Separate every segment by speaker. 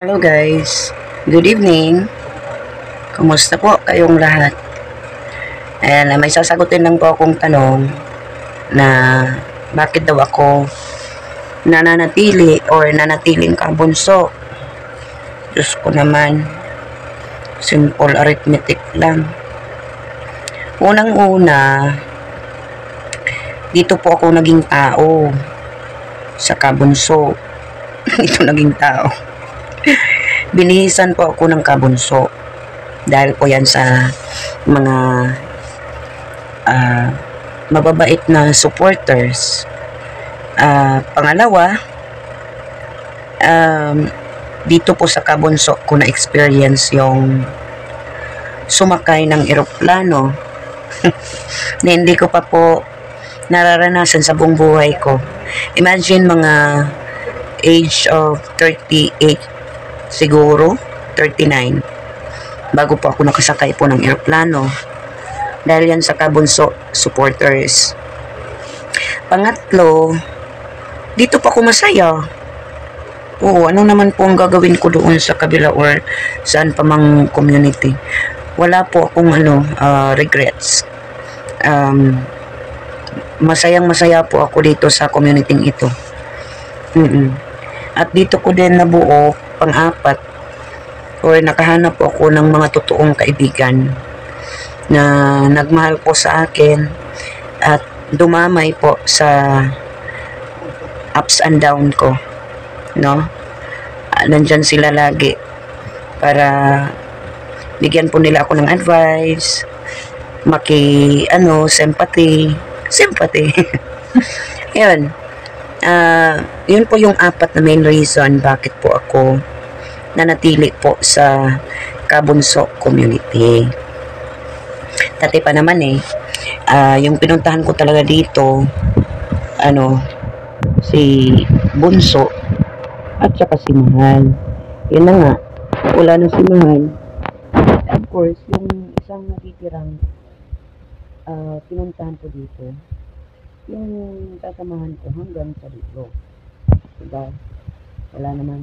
Speaker 1: Hello guys, good evening. Kumusta po kayong lahat? Ayan, may sasagutin lang po akong tanong na bakit daw ako nananatili or nanatiling kabunso. Diyos ko naman, simple arithmetic lang. Unang-una, dito po ako naging tao sa kabunso. Dito naging tao. Binihisan po ako ng kabunso dahil po yan sa mga mababait na supporters. Pangalawa, dito po sa kabunso ko na experience yung sumakay ng eroplano na hindi ko pa po nararanasan sa buong buhay ko. Imagine mga age of 38 siguro, 39 bago po ako nakasakay po ng eroplano dahil yan sa kabunso supporters. Pangatlo, dito pa ako masaya. Oo, ano naman po ang gagawin ko doon sa kabila or saan pa mang community. Wala po akong regrets. Masayang masaya po ako dito sa community ito. At dito ko din nabuo, pang-apat, or nakahanap po ako ng mga totoong kaibigan na nagmahal po sa akin at dumamay po sa ups and down ko, no? Nandyan sila lagi para bigyan po nila ako ng advice, sympathy. Yun. Yun po yung apat na main reason bakit po ako nanatili po sa kabunso community. Dati pa naman yung pinuntahan ko talaga dito, si Bunso at saka si Mahal. Yun na nga, wala na si Mahal. Of course, yung isang natitirang pinuntahan ko dito, yung kasamahan ko hanggang sa dito. Diba? Wala naman,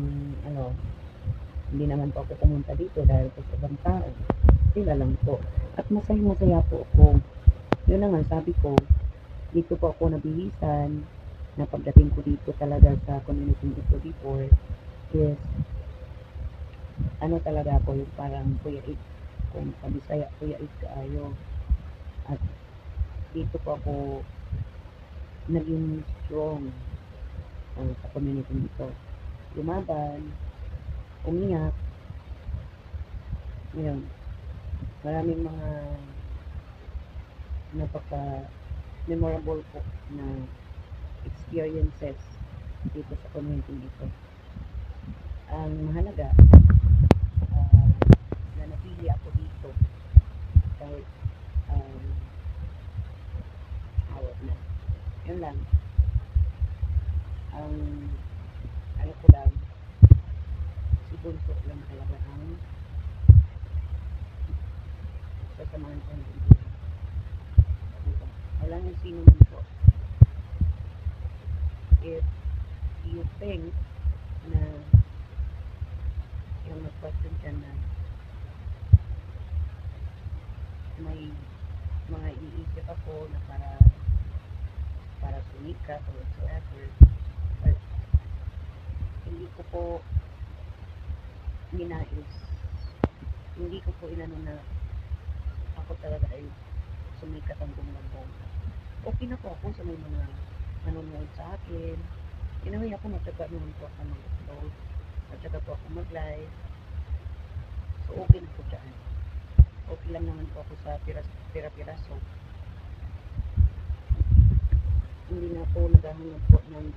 Speaker 1: hindi naman po ako pumunta dito dahil po sa ibang tao. Sila lang po. At masaya po ako. Yun na nga, sabi ko, dito po ako nabihisan na pagdating ko dito talaga sa community dito before is talaga ako yung parang Kuya Ik, kung sa Bisaya Kuya Ik kaayo. At dito po ako naging strong sa community dito. Lumaban, umiyak, ngayon, maraming mga napaka-memorable po na experiences dito sa community dito. Ang mahalaga, na napili ako dito kahit awat na. Yun lang. Ang ano ko lang, si Bunso lang talaga ang sasamahan ko ng dito. Wala nang sino man po. If you think na yung mag-question ka na may mga iisip ako na para sumikat or whatsoever, but hindi ko po ninais, hindi ko po inano na ako talaga ay sumikat ang bumabong. Okay na po ako sa may mga nanonood sa akin. Anyway, ako matyaga naman po ako mag-upload, matyaga po ako mag-live, so okay na po dyan. Okay lang naman po ako sa pira-piraso. Hindi na po naghahanap po ng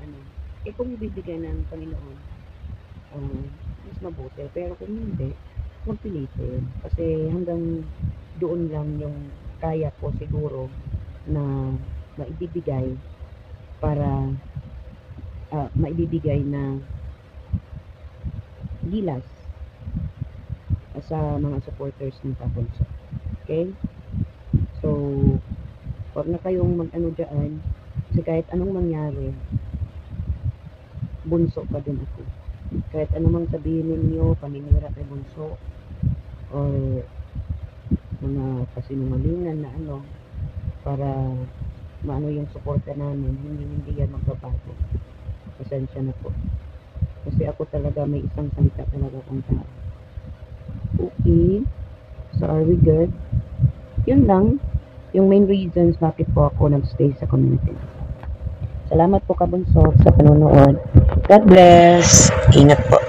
Speaker 1: kung ibibigay ng Panginoon, mas mabuti. Pero kung hindi, huwag pilitin. Kasi hanggang doon lang yung kaya ko siguro na maibibigay para maibibigay na gilas sa mga supporters ng Kabunso. Okay? So, huwag na kayong mag-ano dyan. Kasi kahit anong mangyari, bunso pa din ako. kahit anumang sabihin ninyo, paninira kay Bunso, or mga kasinungalingan na para maano yung suporta namin, hindi yan magbabago. Pasensya na po. Kasi ako talaga may isang salita talaga akong tao. Okay. So are we good? Yun lang. Yung main reasons bakit po ako nagstay sa community. Salamat po Kabunso sa panonood. God bless. Ingat po.